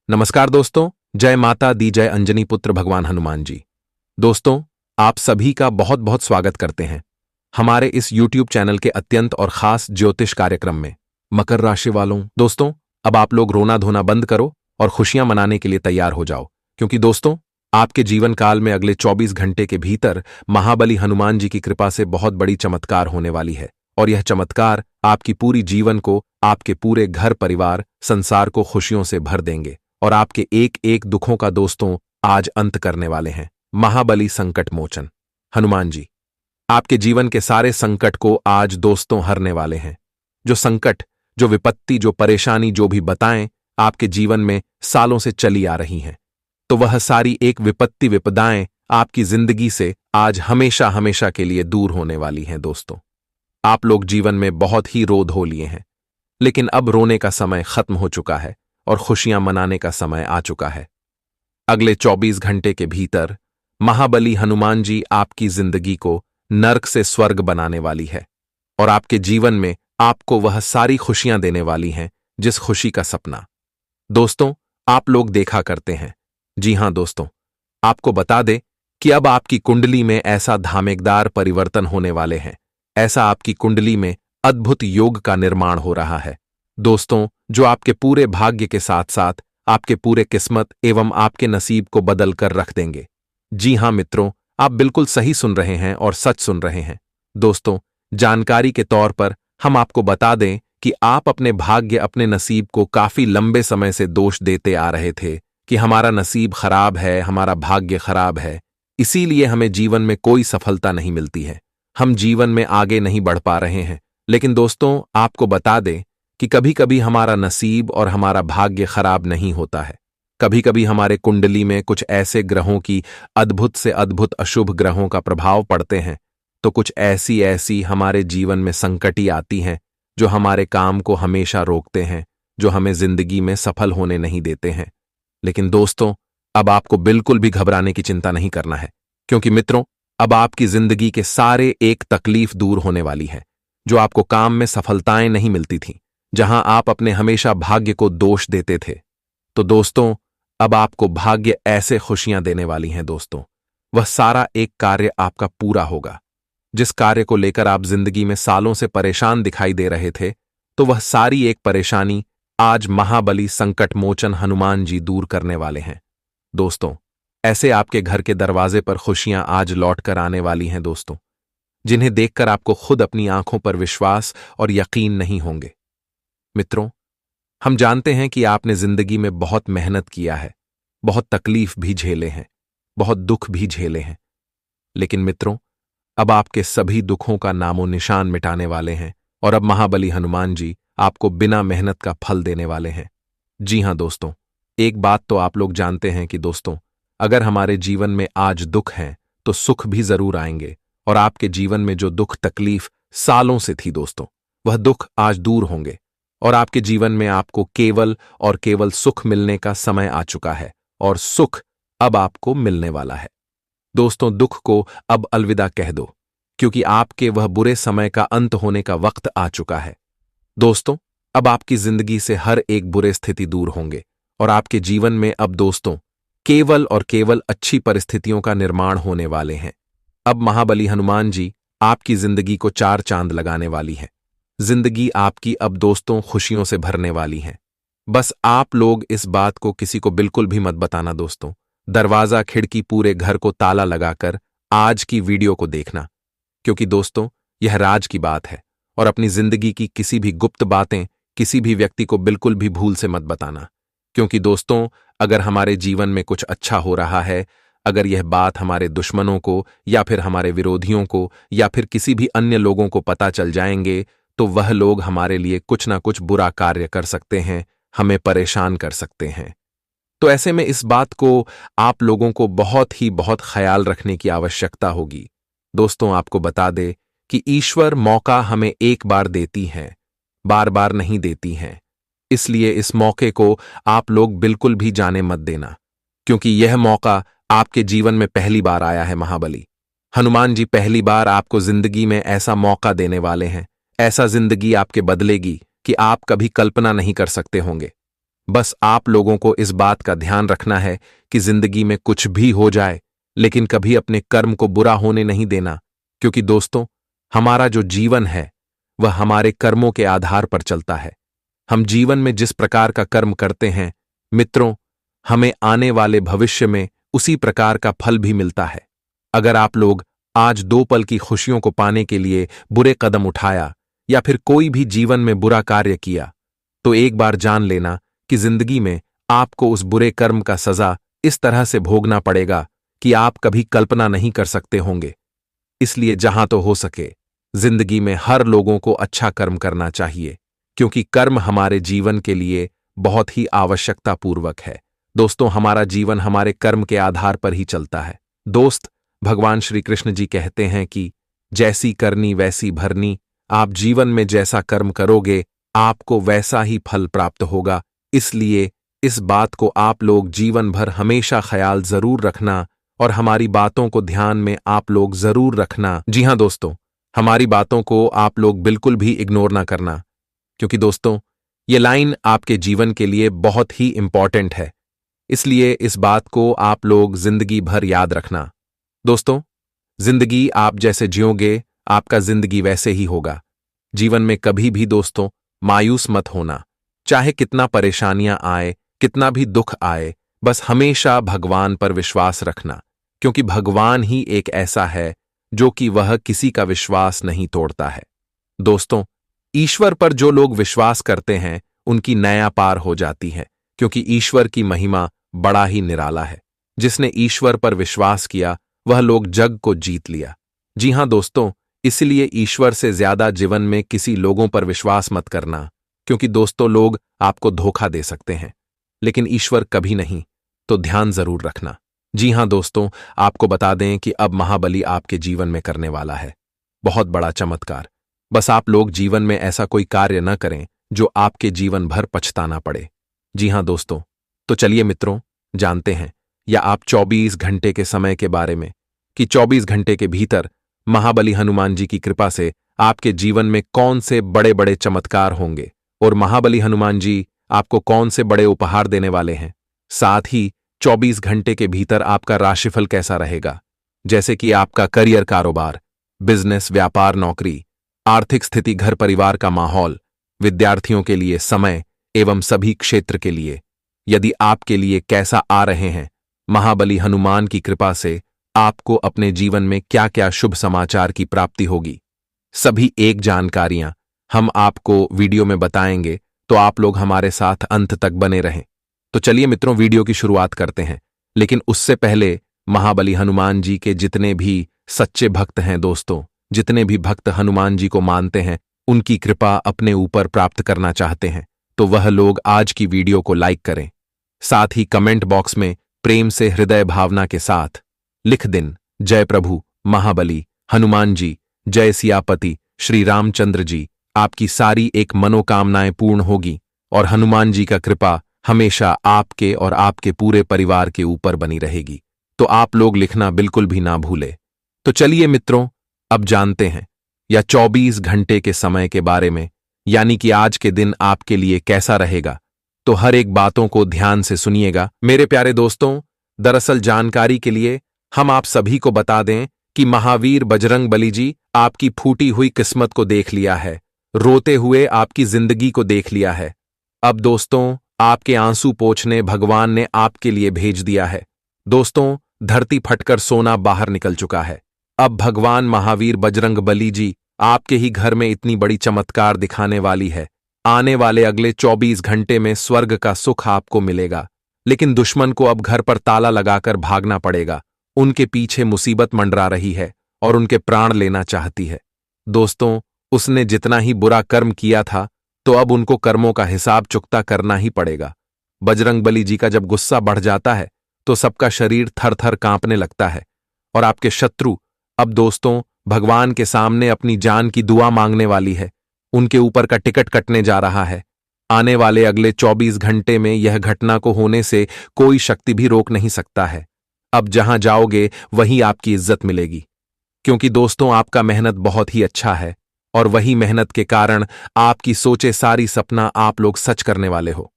नमस्कार दोस्तों, जय माता दी, जय अंजनी पुत्र भगवान हनुमान जी। दोस्तों, आप सभी का बहुत बहुत स्वागत करते हैं हमारे इस YouTube चैनल के अत्यंत और खास ज्योतिष कार्यक्रम में। मकर राशि वालों, दोस्तों, अब आप लोग रोना धोना बंद करो और खुशियां मनाने के लिए तैयार हो जाओ, क्योंकि दोस्तों, आपके जीवन काल में अगले 24 घंटे के भीतर महाबली हनुमान जी की कृपा से बहुत बड़ी चमत्कार होने वाली है। और यह चमत्कार आपकी पूरी जीवन को, आपके पूरे घर परिवार, संसार को खुशियों से भर देंगे और आपके एक एक दुखों का दोस्तों आज अंत करने वाले हैं। महाबली संकट मोचन हनुमान जी आपके जीवन के सारे संकट को आज दोस्तों हरने वाले हैं। जो संकट, जो विपत्ति, जो परेशानी, जो भी बताएं आपके जीवन में सालों से चली आ रही हैं, तो वह सारी एक विपत्ति, विपदाएं आपकी जिंदगी से आज हमेशा हमेशा के लिए दूर होने वाली हैं। दोस्तों, आप लोग जीवन में बहुत ही रो धो लिए हैं, लेकिन अब रोने का समय खत्म हो चुका है और खुशियां मनाने का समय आ चुका है। अगले 24 घंटे के भीतर महाबली हनुमान जी आपकी जिंदगी को नर्क से स्वर्ग बनाने वाली है और आपके जीवन में आपको वह सारी खुशियां देने वाली हैं जिस खुशी का सपना दोस्तों आप लोग देखा करते हैं। जी हां दोस्तों, आपको बता दें कि अब आपकी कुंडली में ऐसा धामेकदार परिवर्तन होने वाले हैं, ऐसा आपकी कुंडली में अद्भुत योग का निर्माण हो रहा है दोस्तों, जो आपके पूरे भाग्य के साथ साथ आपके पूरे किस्मत एवं आपके नसीब को बदल कर रख देंगे। जी हां मित्रों, आप बिल्कुल सही सुन रहे हैं और सच सुन रहे हैं। दोस्तों, जानकारी के तौर पर हम आपको बता दें कि आप अपने भाग्य, अपने नसीब को काफी लंबे समय से दोष देते आ रहे थे कि हमारा नसीब खराब है, हमारा भाग्य खराब है, इसीलिए हमें जीवन में कोई सफलता नहीं मिलती है, हम जीवन में आगे नहीं बढ़ पा रहे हैं। लेकिन दोस्तों, आपको बता दें कि कभी कभी हमारा नसीब और हमारा भाग्य खराब नहीं होता है। कभी कभी हमारे कुंडली में कुछ ऐसे ग्रहों की अद्भुत से अद्भुत अशुभ ग्रहों का प्रभाव पड़ते हैं, तो कुछ ऐसी ऐसी हमारे जीवन में संकटी आती हैं जो हमारे काम को हमेशा रोकते हैं, जो हमें जिंदगी में सफल होने नहीं देते हैं। लेकिन दोस्तों, अब आपको बिल्कुल भी घबराने की चिंता नहीं करना है, क्योंकि मित्रों, अब आपकी जिंदगी के सारे एक तकलीफ दूर होने वाली है। जो आपको काम में सफलताएं नहीं मिलती थीं, जहां आप अपने हमेशा भाग्य को दोष देते थे, तो दोस्तों अब आपको भाग्य ऐसे खुशियां देने वाली हैं। दोस्तों, वह सारा एक कार्य आपका पूरा होगा। जिस कार्य को लेकर आप जिंदगी में सालों से परेशान दिखाई दे रहे थे, तो वह सारी एक परेशानी आज महाबली संकट मोचन हनुमान जी दूर करने वाले हैं। दोस्तों, ऐसे आपके घर के दरवाजे पर खुशियां आज लौट कर आने वाली हैं दोस्तों, जिन्हें देखकर आपको खुद अपनी आंखों पर विश्वास और यकीन नहीं होंगे। मित्रों, हम जानते हैं कि आपने जिंदगी में बहुत मेहनत किया है, बहुत तकलीफ भी झेले हैं, बहुत दुख भी झेले हैं, लेकिन मित्रों, अब आपके सभी दुखों का नामो निशान मिटाने वाले हैं और अब महाबली हनुमान जी आपको बिना मेहनत का फल देने वाले हैं। जी हां दोस्तों, एक बात तो आप लोग जानते हैं कि दोस्तों, अगर हमारे जीवन में आज दुख हैं तो सुख भी जरूर आएंगे और आपके जीवन में जो दुख तकलीफ सालों से थी दोस्तों, वह दुख आज दूर होंगे और आपके जीवन में आपको केवल और केवल सुख मिलने का समय आ चुका है और सुख अब आपको मिलने वाला है। दोस्तों, दुख को अब अलविदा कह दो, क्योंकि आपके वह बुरे समय का अंत होने का वक्त आ चुका है। दोस्तों, अब आपकी जिंदगी से हर एक बुरे स्थिति दूर होंगे और आपके जीवन में अब दोस्तों केवल और केवल अच्छी परिस्थितियों का निर्माण होने वाले हैं। अब महाबली हनुमान जी आपकी जिंदगी को 4 चांद लगाने वाली है। जिंदगी आपकी अब दोस्तों खुशियों से भरने वाली है। बस आप लोग इस बात को किसी को बिल्कुल भी मत बताना दोस्तों। दरवाजा, खिड़की, पूरे घर को ताला लगाकर आज की वीडियो को देखना, क्योंकि दोस्तों यह राज की बात है और अपनी जिंदगी की किसी भी गुप्त बातें किसी भी व्यक्ति को बिल्कुल भी भूल से मत बताना, क्योंकि दोस्तों अगर हमारे जीवन में कुछ अच्छा हो रहा है, अगर यह बात हमारे दुश्मनों को या फिर हमारे विरोधियों को या फिर किसी भी अन्य लोगों को पता चल जाएंगे, तो वह लोग हमारे लिए कुछ ना कुछ बुरा कार्य कर सकते हैं, हमें परेशान कर सकते हैं। तो ऐसे में इस बात को आप लोगों को बहुत ख्याल रखने की आवश्यकता होगी। दोस्तों, आपको बता दे कि ईश्वर मौका हमें एक बार देती है, बार बार नहीं देती हैं। इसलिए इस मौके को आप लोग बिल्कुल भी जाने मत देना, क्योंकि यह मौका आपके जीवन में पहली बार आया है। महाबली हनुमान जी पहली बार आपको जिंदगी में ऐसा मौका देने वाले हैं, ऐसा जिंदगी आपके बदलेगी कि आप कभी कल्पना नहीं कर सकते होंगे। बस आप लोगों को इस बात का ध्यान रखना है कि जिंदगी में कुछ भी हो जाए, लेकिन कभी अपने कर्म को बुरा होने नहीं देना, क्योंकि दोस्तों, हमारा जो जीवन है वह हमारे कर्मों के आधार पर चलता है। हम जीवन में जिस प्रकार का कर्म करते हैं, मित्रों, हमें आने वाले भविष्य में उसी प्रकार का फल भी मिलता है। अगर आप लोग आज 2 पल की खुशियों को पाने के लिए बुरे कदम उठाया या फिर कोई भी जीवन में बुरा कार्य किया, तो एक बार जान लेना कि जिंदगी में आपको उस बुरे कर्म का सजा इस तरह से भोगना पड़ेगा कि आप कभी कल्पना नहीं कर सकते होंगे। इसलिए जहां तो हो सके जिंदगी में हर लोगों को अच्छा कर्म करना चाहिए, क्योंकि कर्म हमारे जीवन के लिए बहुत ही आवश्यकतापूर्वक है। दोस्तों, हमारा जीवन हमारे कर्म के आधार पर ही चलता है। दोस्त, भगवान श्री कृष्ण जी कहते हैं कि जैसी करनी वैसी भरनी, आप जीवन में जैसा कर्म करोगे आपको वैसा ही फल प्राप्त होगा। इसलिए इस बात को आप लोग जीवन भर हमेशा ख्याल जरूर रखना और हमारी बातों को ध्यान में आप लोग जरूर रखना। जी हां दोस्तों, हमारी बातों को आप लोग बिल्कुल भी इग्नोर ना करना, क्योंकि दोस्तों, ये लाइन आपके जीवन के लिए बहुत ही इंपॉर्टेंट है। इसलिए इस बात को आप लोग जिंदगी भर याद रखना। दोस्तों, जिंदगी आप जैसे जियोगे आपका जिंदगी वैसे ही होगा। जीवन में कभी भी दोस्तों मायूस मत होना, चाहे कितना परेशानियां आए, कितना भी दुख आए, बस हमेशा भगवान पर विश्वास रखना, क्योंकि भगवान ही एक ऐसा है जो कि वह किसी का विश्वास नहीं तोड़ता है। दोस्तों, ईश्वर पर जो लोग विश्वास करते हैं उनकी नया पार हो जाती है, क्योंकि ईश्वर की महिमा बड़ा ही निराला है। जिसने ईश्वर पर विश्वास किया वह लोग जग को जीत लिया। जी हां दोस्तों, इसलिए ईश्वर से ज्यादा जीवन में किसी लोगों पर विश्वास मत करना, क्योंकि दोस्तों लोग आपको धोखा दे सकते हैं, लेकिन ईश्वर कभी नहीं। तो ध्यान जरूर रखना। जी हां दोस्तों, आपको बता दें कि अब महाबली आपके जीवन में करने वाला है बहुत बड़ा चमत्कार। बस आप लोग जीवन में ऐसा कोई कार्य न करें जो आपके जीवन भर पछताना पड़े। जी हां दोस्तों, तो चलिए मित्रों, जानते हैं या आप 24 घंटे के समय के बारे में कि 24 घंटे के भीतर महाबली हनुमान जी की कृपा से आपके जीवन में कौन से बड़े बड़े चमत्कार होंगे और महाबली हनुमान जी आपको कौन से बड़े उपहार देने वाले हैं। साथ ही 24 घंटे के भीतर आपका राशिफल कैसा रहेगा, जैसे कि आपका करियर, कारोबार, बिजनेस, व्यापार, नौकरी, आर्थिक स्थिति, घर परिवार का माहौल, विद्यार्थियों के लिए समय एवं सभी क्षेत्र के लिए यदि आपके लिए कैसा आ रहे हैं। महाबली हनुमान की कृपा से आपको अपने जीवन में क्या क्या शुभ समाचार की प्राप्ति होगी, सभी एक जानकारियां हम आपको वीडियो में बताएंगे, तो आप लोग हमारे साथ अंत तक बने रहें। तो चलिए मित्रों, वीडियो की शुरुआत करते हैं, लेकिन उससे पहले महाबली हनुमान जी के जितने भी सच्चे भक्त हैं दोस्तों, जितने भी भक्त हनुमान जी को मानते हैं, उनकी कृपा अपने ऊपर प्राप्त करना चाहते हैं, तो वह लोग आज की वीडियो को लाइक करें। साथ ही कमेंट बॉक्स में प्रेम से हृदय भावना के साथ लिख दें, जय प्रभु महाबली हनुमान जी, जय सियापति श्री रामचंद्र जी। आपकी सारी एक मनोकामनाएं पूर्ण होगी और हनुमान जी का कृपा हमेशा आपके और आपके पूरे परिवार के ऊपर बनी रहेगी। तो आप लोग लिखना बिल्कुल भी ना भूले। तो चलिए मित्रों, अब जानते हैं या 24 घंटे के समय के बारे में, यानी कि आज के दिन आपके लिए कैसा रहेगा। तो हर एक बातों को ध्यान से सुनिएगा मेरे प्यारे दोस्तों। दरअसल जानकारी के लिए हम आप सभी को बता दें कि महावीर बजरंग बली जी आपकी फूटी हुई किस्मत को देख लिया है, रोते हुए आपकी जिंदगी को देख लिया है। अब दोस्तों, आपके आंसू पोंछने भगवान ने आपके लिए भेज दिया है। दोस्तों, धरती फटकर सोना बाहर निकल चुका है। अब भगवान महावीर बजरंग बली जी आपके ही घर में इतनी बड़ी चमत्कार दिखाने वाली है। आने वाले अगले 24 घंटे में स्वर्ग का सुख आपको मिलेगा, लेकिन दुश्मन को अब घर पर ताला लगाकर भागना पड़ेगा। उनके पीछे मुसीबत मंडरा रही है और उनके प्राण लेना चाहती है। दोस्तों, उसने जितना ही बुरा कर्म किया था, तो अब उनको कर्मों का हिसाब चुकता करना ही पड़ेगा। बजरंगबली जी का जब गुस्सा बढ़ जाता है तो सबका शरीर थर थर कांपने लगता है और आपके शत्रु अब दोस्तों भगवान के सामने अपनी जान की दुआ मांगने वाली है। उनके ऊपर का टिकट कटने जा रहा है। आने वाले अगले 24 घंटे में यह घटना को होने से कोई शक्ति भी रोक नहीं सकता है। अब जहां जाओगे वहीं आपकी इज्जत मिलेगी, क्योंकि दोस्तों आपका मेहनत बहुत ही अच्छा है और वही मेहनत के कारण आपकी सोचे सारी सपना आप लोग सच करने वाले हो।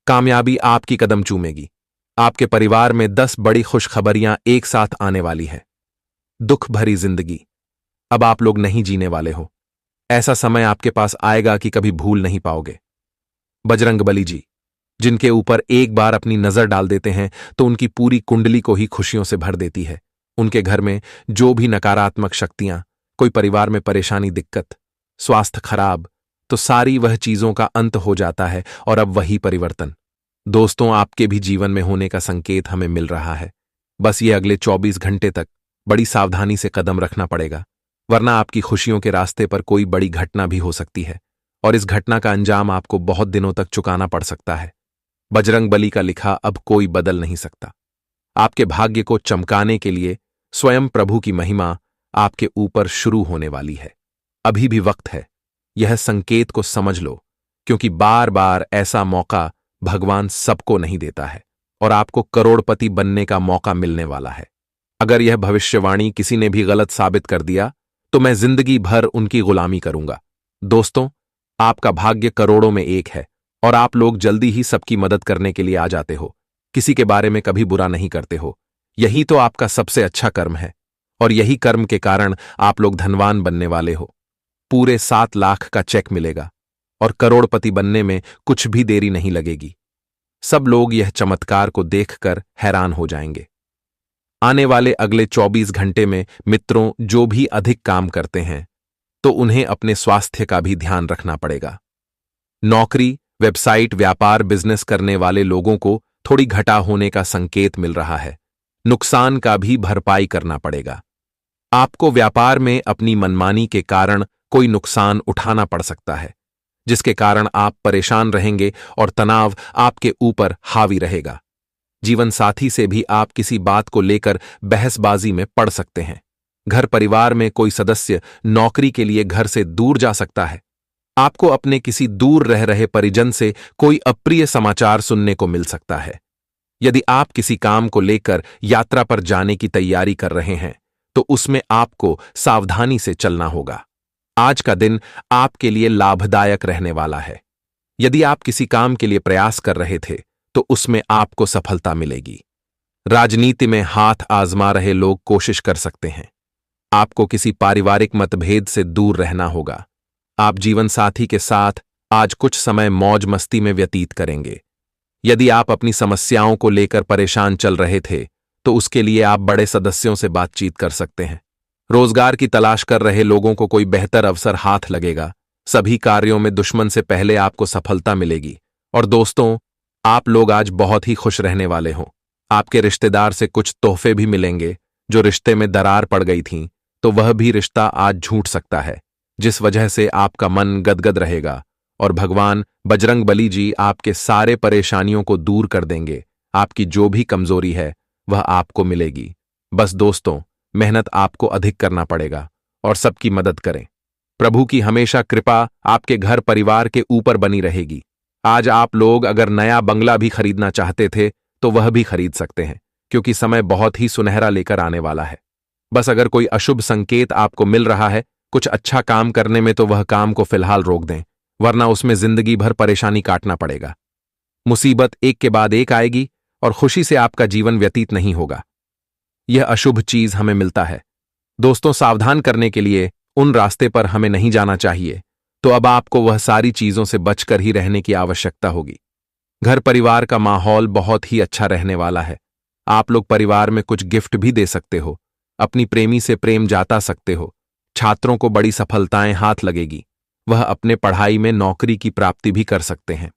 कामयाबी आपकी कदम चूमेगी। आपके परिवार में 10 बड़ी खुशखबरियां एक साथ आने वाली है। दुख भरी जिंदगी अब आप लोग नहीं जीने वाले हो। ऐसा समय आपके पास आएगा कि कभी भूल नहीं पाओगे। बजरंगबली जी, जिनके ऊपर एक बार अपनी नजर डाल देते हैं तो उनकी पूरी कुंडली को ही खुशियों से भर देती है। उनके घर में जो भी नकारात्मक शक्तियां, कोई परिवार में परेशानी, दिक्कत, स्वास्थ्य खराब, तो सारी वह चीजों का अंत हो जाता है और अब वही परिवर्तन दोस्तों आपके भी जीवन में होने का संकेत हमें मिल रहा है। बस ये अगले 24 घंटे तक बड़ी सावधानी से कदम रखना पड़ेगा, वरना आपकी खुशियों के रास्ते पर कोई बड़ी घटना भी हो सकती है और इस घटना का अंजाम आपको बहुत दिनों तक चुकाना पड़ सकता है। बजरंगबली का लिखा अब कोई बदल नहीं सकता। आपके भाग्य को चमकाने के लिए स्वयं प्रभु की महिमा आपके ऊपर शुरू होने वाली है। अभी भी वक्त है, यह संकेत को समझ लो, क्योंकि बार बार ऐसा मौका भगवान सबको नहीं देता है और आपको करोड़पति बनने का मौका मिलने वाला है। अगर यह भविष्यवाणी किसी ने भी गलत साबित कर दिया तो मैं जिंदगी भर उनकी गुलामी करूंगा। दोस्तों, आपका भाग्य करोड़ों में एक है और आप लोग जल्दी ही सबकी मदद करने के लिए आ जाते हो, किसी के बारे में कभी बुरा नहीं करते हो। यही तो आपका सबसे अच्छा कर्म है और यही कर्म के कारण आप लोग धनवान बनने वाले हो। पूरे 7 लाख का चेक मिलेगा और करोड़पति बनने में कुछ भी देरी नहीं लगेगी। सब लोग यह चमत्कार को देखकर हैरान हो जाएंगे। आने वाले अगले 24 घंटे में मित्रों, जो भी अधिक काम करते हैं तो उन्हें अपने स्वास्थ्य का भी ध्यान रखना पड़ेगा। नौकरी, वेबसाइट, व्यापार, बिजनेस करने वाले लोगों को थोड़ी घटा होने का संकेत मिल रहा है। नुकसान का भी भरपाई करना पड़ेगा। आपको व्यापार में अपनी मनमानी के कारण कोई नुकसान उठाना पड़ सकता है, जिसके कारण आप परेशान रहेंगे और तनाव आपके ऊपर हावी रहेगा। जीवन साथी से भी आप किसी बात को लेकर बहसबाजी में पड़ सकते हैं। घर परिवार में कोई सदस्य नौकरी के लिए घर से दूर जा सकता है। आपको अपने किसी दूर रह रहे परिजन से कोई अप्रिय समाचार सुनने को मिल सकता है। यदि आप किसी काम को लेकर यात्रा पर जाने की तैयारी कर रहे हैं तो उसमें आपको सावधानी से चलना होगा। आज का दिन आपके लिए लाभदायक रहने वाला है। यदि आप किसी काम के लिए प्रयास कर रहे थे तो उसमें आपको सफलता मिलेगी। राजनीति में हाथ आजमा रहे लोग कोशिश कर सकते हैं। आपको किसी पारिवारिक मतभेद से दूर रहना होगा। आप जीवन साथी के साथ आज कुछ समय मौज मस्ती में व्यतीत करेंगे। यदि आप अपनी समस्याओं को लेकर परेशान चल रहे थे तो उसके लिए आप बड़े सदस्यों से बातचीत कर सकते हैं। रोजगार की तलाश कर रहे लोगों को कोई बेहतर अवसर हाथ लगेगा। सभी कार्यों में दुश्मन से पहले आपको सफलता मिलेगी। और दोस्तों, आप लोग आज बहुत ही खुश रहने वाले हो। आपके रिश्तेदार से कुछ तोहफे भी मिलेंगे। जो रिश्ते में दरार पड़ गई थी तो वह भी रिश्ता आज झूठ सकता है, जिस वजह से आपका मन गदगद रहेगा और भगवान बजरंगबली जी आपके सारे परेशानियों को दूर कर देंगे। आपकी जो भी कमजोरी है वह आपको मिलेगी। बस दोस्तों, मेहनत आपको अधिक करना पड़ेगा और सबकी मदद करें। प्रभु की हमेशा कृपा आपके घर परिवार के ऊपर बनी रहेगी। आज आप लोग अगर नया बंगला भी खरीदना चाहते थे तो वह भी खरीद सकते हैं, क्योंकि समय बहुत ही सुनहरा लेकर आने वाला है। बस अगर कोई अशुभ संकेत आपको मिल रहा है कुछ अच्छा काम करने में तो वह काम को फिलहाल रोक दें, वरना उसमें जिंदगी भर परेशानी काटना पड़ेगा। मुसीबत एक के बाद एक आएगी और खुशी से आपका जीवन व्यतीत नहीं होगा। यह अशुभ चीज हमें मिलता है। दोस्तों, सावधान करने के लिए उन रास्ते पर हमें नहीं जाना चाहिए, तो अब आपको वह सारी चीजों से बचकर ही रहने की आवश्यकता होगी। घर परिवार का माहौल बहुत ही अच्छा रहने वाला है। आप लोग परिवार में कुछ गिफ्ट भी दे सकते हो। अपनी प्रेमी से प्रेम जाता सकते हो। छात्रों को बड़ी सफलताएं हाथ लगेगी। वह अपने पढ़ाई में नौकरी की प्राप्ति भी कर सकते हैं।